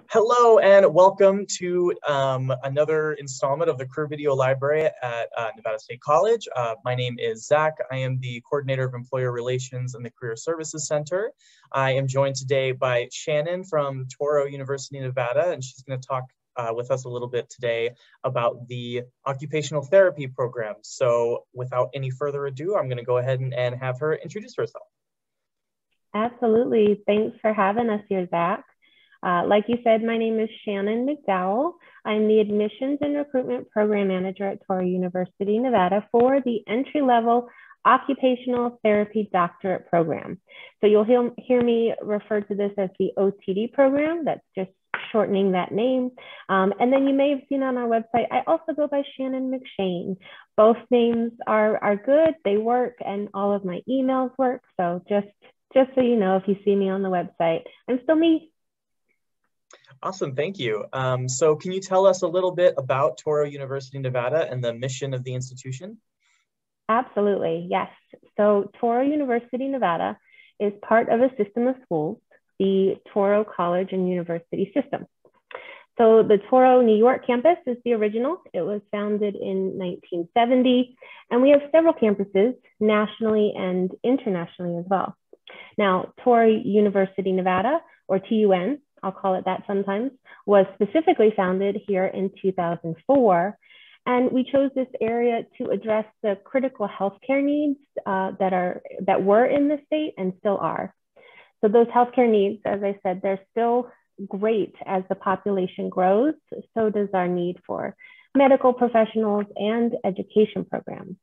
Hello and welcome to another installment of the Career Video Library at Nevada State College. My name is Zach. I am the Coordinator of Employer Relations in the Career Services Center. I am joined today by Shannon from Touro University, Nevada, and she's going to talk with us a little bit today about the Occupational Therapy program. So without any further ado, I'm going to go ahead and have her introduce herself. Absolutely. Thanks for having us here, Zach. Like you said, my name is Shannon McDowell. I'm the Admissions and Recruitment Program Manager at Touro University, Nevada for the entry-level Occupational Therapy Doctorate Program. So you'll hear me refer to this as the OTD program. That's just shortening that name. And then you may have seen on our website, I also go by Shannon McShane. Both names are good, they work, and all of my emails work. So just so you know, if you see me on the website, I'm still me. Awesome, thank you. So can you tell us a little bit about Touro University, Nevada and the mission of the institution? Absolutely, yes. So Touro University, Nevada is part of a system of schools, the Touro College and University system. So the Touro, New York campus is the original. It was founded in 1970, and we have several campuses nationally and internationally as well. Now, Touro University, Nevada, or TUN, I'll call it that sometimes, was specifically founded here in 2004. And we chose this area to address the critical healthcare needs that were in the state and still are. So those healthcare needs, as I said, they're still great as the population grows. So does our need for medical professionals and education programs.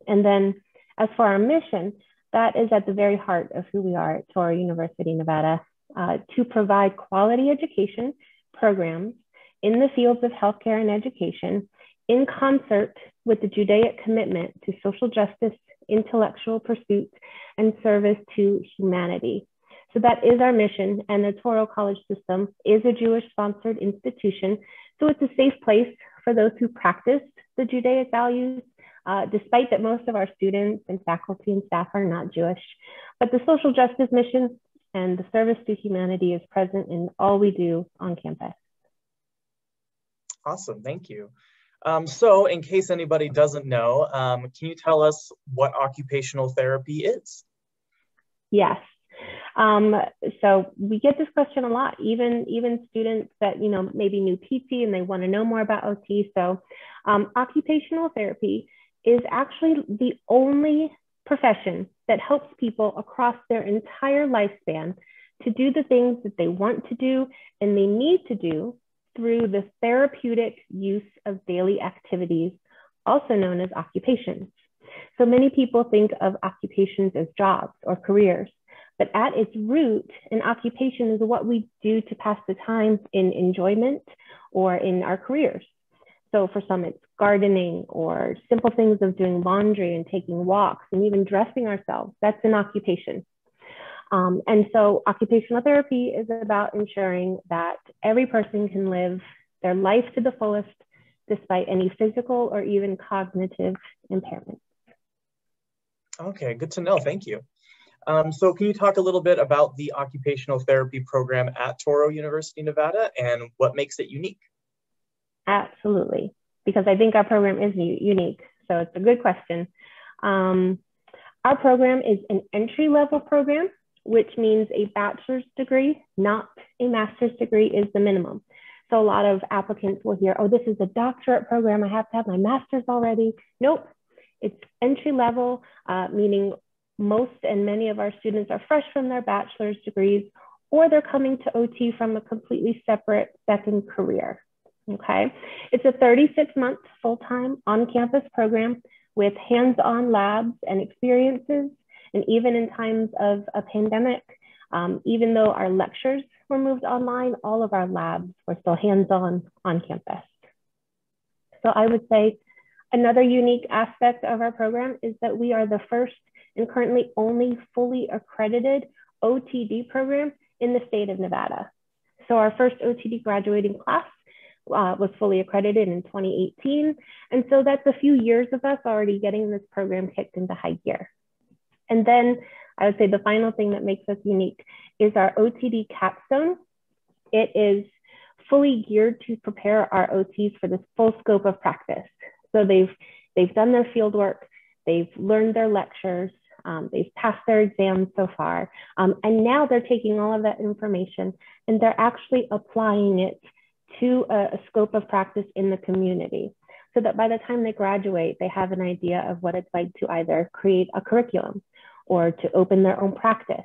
And then as for our mission, that is at the very heart of who we are at Touro University, Nevada, to provide quality education programs in the fields of healthcare and education in concert with the Judaic commitment to social justice, intellectual pursuit, and service to humanity. So that is our mission, and the Touro College System is a Jewish-sponsored institution, so it's a safe place for those who practice the Judaic values, despite that most of our students and faculty and staff are not Jewish. But the social justice mission and the service to humanity is present in all we do on campus. Awesome, thank you. So in case anybody doesn't know, can you tell us what occupational therapy is? Yes. So we get this question a lot, even students that, maybe new PT and they want to know more about OT. So occupational therapy is actually the only profession that helps people across their entire lifespan to do the things that they want to do and they need to do through the therapeutic use of daily activities, also known as occupations. So many people think of occupations as jobs or careers, but at its root, an occupation is what we do to pass the time in enjoyment or in our careers. So for some, it's gardening or simple things of doing laundry and taking walks and even dressing ourselves. That's an occupation. And so occupational therapy is about ensuring that every person can live their life to the fullest despite any physical or even cognitive impairment. Okay, good to know. Thank you. So can you talk a little bit about the occupational therapy program at Touro University, Nevada, and what makes it unique? Absolutely, because I think our program is unique. So it's a good question. Our program is an entry-level program, which means a bachelor's degree, not a master's degree, is the minimum. So a lot of applicants will hear, oh, this is a doctorate program, I have to have my master's already. Nope, it's entry-level, meaning most and many of our students are fresh from their bachelor's degrees, or they're coming to OT from a completely separate second career. Okay, it's a 36-month full-time on-campus program with hands-on labs and experiences. And even in times of a pandemic, even though our lectures were moved online, all of our labs were still hands-on on campus. So I would say another unique aspect of our program is that we are the first and currently only fully accredited OTD program in the state of Nevada. So our first OTD graduating class was fully accredited in 2018. And so that's a few years of us already getting this program kicked into high gear. And then I would say the final thing that makes us unique is our OTD capstone. It is fully geared to prepare our OTs for this full scope of practice. So they've done their field work, they've learned their lectures, they've passed their exams so far, and now they're taking all of that information and they're actually applying it to a scope of practice in the community, so that by the time they graduate, they have an idea of what it's like to either create a curriculum or to open their own practice.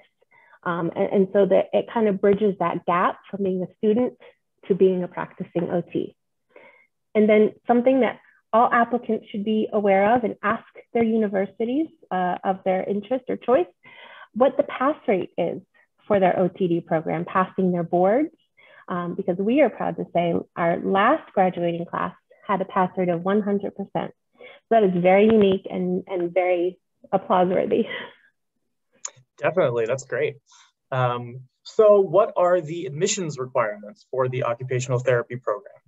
And so that it kind of bridges that gap from being a student to being a practicing OT. And then something that all applicants should be aware of and ask their universities of their interest or choice, what the pass rate is for their OTD program, passing their boards, because we are proud to say our last graduating class had a pass rate of 100%. So that is very unique and very applause-worthy. Definitely, that's great. So what are the admissions requirements for the occupational therapy program?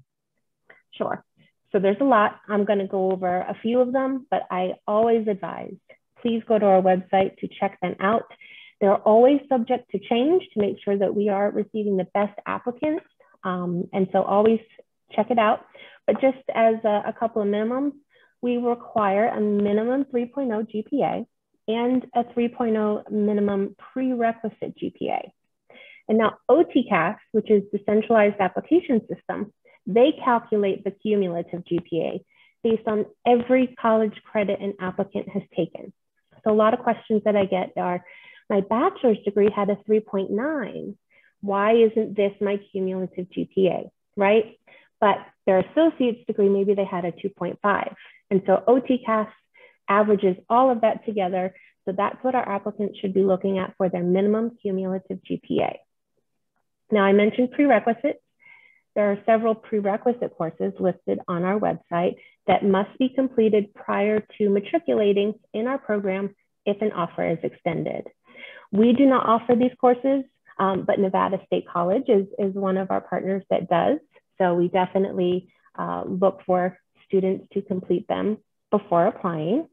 Sure. So there's a lot. I'm going to go over a few of them, but I always advise, please go to our website to check them out. They're always subject to change to make sure that we are receiving the best applicants. And so always check it out. But just as a couple of minimums, we require a minimum 3.0 GPA and a 3.0 minimum prerequisite GPA. And now OTCAS, which is the centralized application system, they calculate the cumulative GPA based on every college credit an applicant has taken. So a lot of questions that I get are, my bachelor's degree had a 3.9. Why isn't this my cumulative GPA, right? But their associate's degree, maybe they had a 2.5. And so OTCAS averages all of that together. So that's what our applicants should be looking at for their minimum cumulative GPA. Now I mentioned prerequisites. There are several prerequisite courses listed on our website that must be completed prior to matriculating in our program if an offer is extended. We do not offer these courses, but Nevada State College is one of our partners that does. So we definitely look for students to complete them before applying.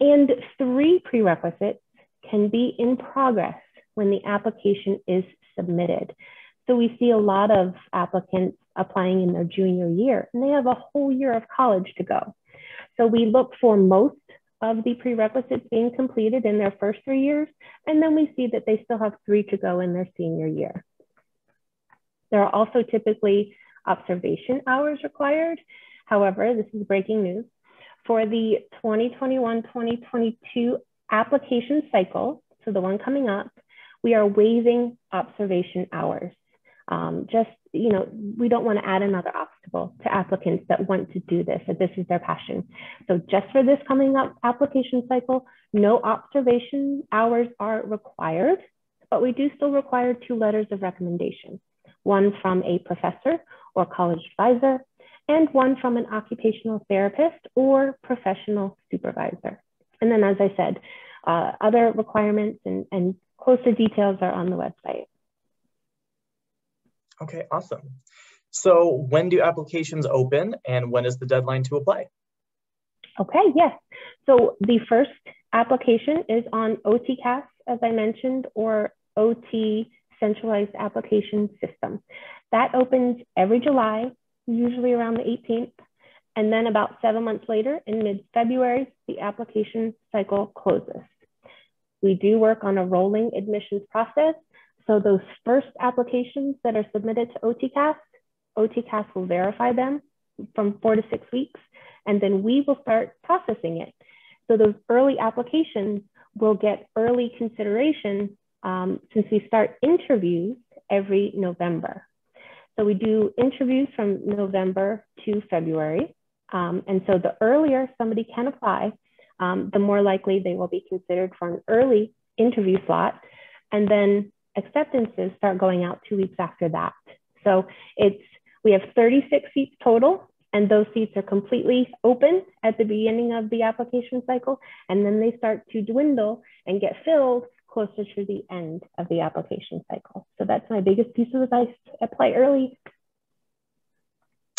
And 3 prerequisites can be in progress when the application is submitted. So we see a lot of applicants applying in their junior year, and they have a whole year of college to go. So we look for most of the prerequisites being completed in their first 3 years, and then we see that they still have 3 to go in their senior year. There are also typically observation hours required. However, this is breaking news. For the 2021-2022 application cycle, so the one coming up, we are waiving observation hours. We don't want to add another obstacle to applicants that want to do this, that this is their passion. So just for this coming up application cycle, no observation hours are required, but we do still require 2 letters of recommendation, one from a professor or college advisor, and one from an occupational therapist or professional supervisor. And then, as I said, other requirements and closer details are on the website. Okay, awesome. So when do applications open and when is the deadline to apply? Okay, yes. So the first application is on OTCAS, as I mentioned, or OT Centralized Application System. That opens every July, usually around the 18th. And then about 7 months later, in mid-February, the application cycle closes. We do work on a rolling admissions process. So those first applications that are submitted to OTCAS will verify them from 4 to 6 weeks, and then we will start processing it. So those early applications will get early consideration since we start interviews every November. So we do interviews from November to February. And so the earlier somebody can apply, the more likely they will be considered for an early interview slot. And then acceptances start going out 2 weeks after that. So we have 36 seats total, and those seats are completely open at the beginning of the application cycle, and then they start to dwindle and get filled closer to the end of the application cycle. So that's my biggest piece of advice: apply early.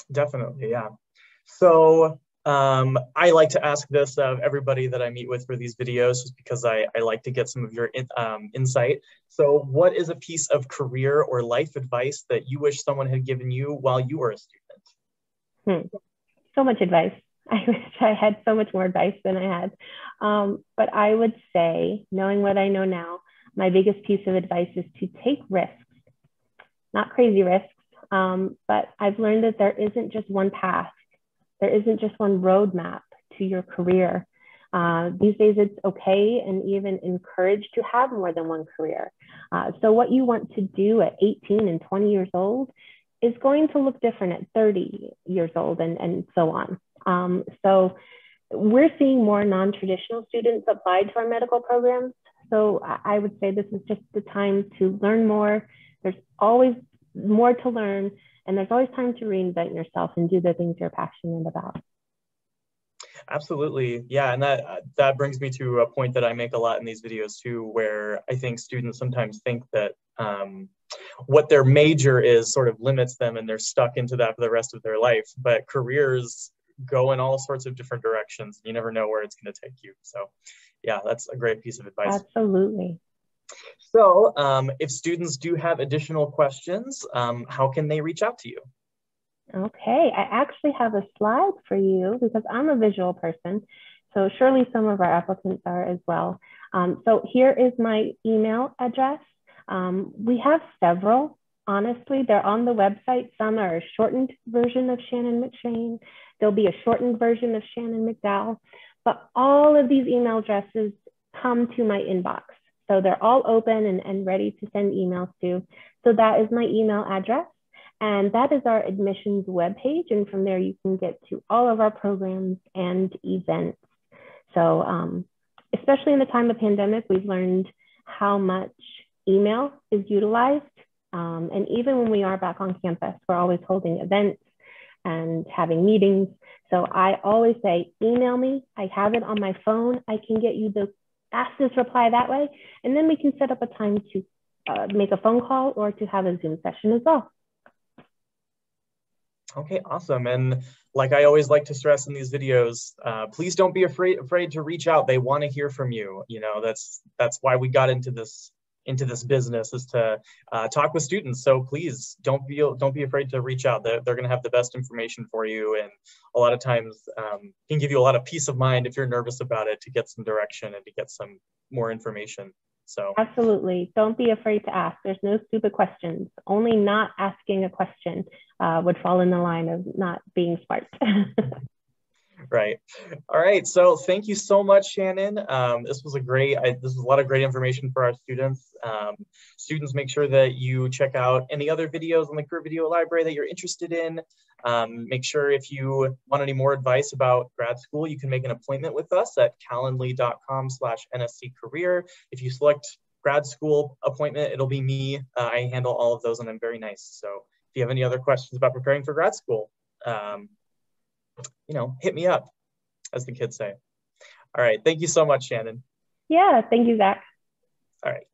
Definitely, yeah. So I like to ask this of everybody that I meet with for these videos, just because I like to get some of your insight. So what is a piece of career or life advice that you wish someone had given you while you were a student? So much advice. I wish I had so much more advice than I had. But I would say, knowing what I know now, my biggest piece of advice is to take risks, not crazy risks, but I've learned that there isn't just one path. There isn't just one roadmap to your career. These days it's okay and even encouraged to have more than one career. So what you want to do at 18 and 20 years old is going to look different at 30 years old and so on. So we're seeing more non-traditional students apply to our medical programs. So I would say this is just the time to learn more. There's always more to learn, and there's always time to reinvent yourself and do the things you're passionate about. Absolutely. Yeah. And that brings me to a point that I make a lot in these videos too, where I think students sometimes think that what their major is sort of limits them and they're stuck into that for the rest of their life. But careers go in all sorts of different directions. You never know where it's going to take you. So yeah, that's a great piece of advice. Absolutely. So if students do have additional questions, how can they reach out to you? Okay, I actually have a slide for you because I'm a visual person. So surely some of our applicants are as well. So here is my email address. We have several, honestly. They're on the website. Some are a shortened version of Shannon McShane. There'll be a shortened version of Shannon McDowell. But all of these email addresses come to my inbox. So they're all open and ready to send emails to. So that is my email address. And that is our admissions webpage. And from there, you can get to all of our programs and events. So especially in the time of pandemic, we've learned how much email is utilized. And even when we are back on campus, we're always holding events and having meetings. So I always say, email me. I have it on my phone. I can get you the fastest reply that way. And then we can set up a time to make a phone call or to have a Zoom session as well. Okay, awesome. And like I always like to stress in these videos, please don't be afraid to reach out. They want to hear from you. You know, that's why we got into this business, is to talk with students. So please don't be afraid to reach out. They're going to have the best information for you, and a lot of times can give you a lot of peace of mind if you're nervous about it, to get some direction and to get some more information. So absolutely, don't be afraid to ask. There's no stupid questions. Only not asking a question would fall in the line of not being smart. Right. All right. So thank you so much, Shannon. This was a lot of great information for our students. Students, make sure that you check out any other videos on the Career Video Library that you're interested in. Make sure, if you want any more advice about grad school, you can make an appointment with us at calendly.com/NSC Career. If you select grad school appointment, it'll be me. I handle all of those, and I'm very nice. So if you have any other questions about preparing for grad school, hit me up, as the kids say. All right. Thank you so much, Shannon. Yeah. Thank you, Zach. All right.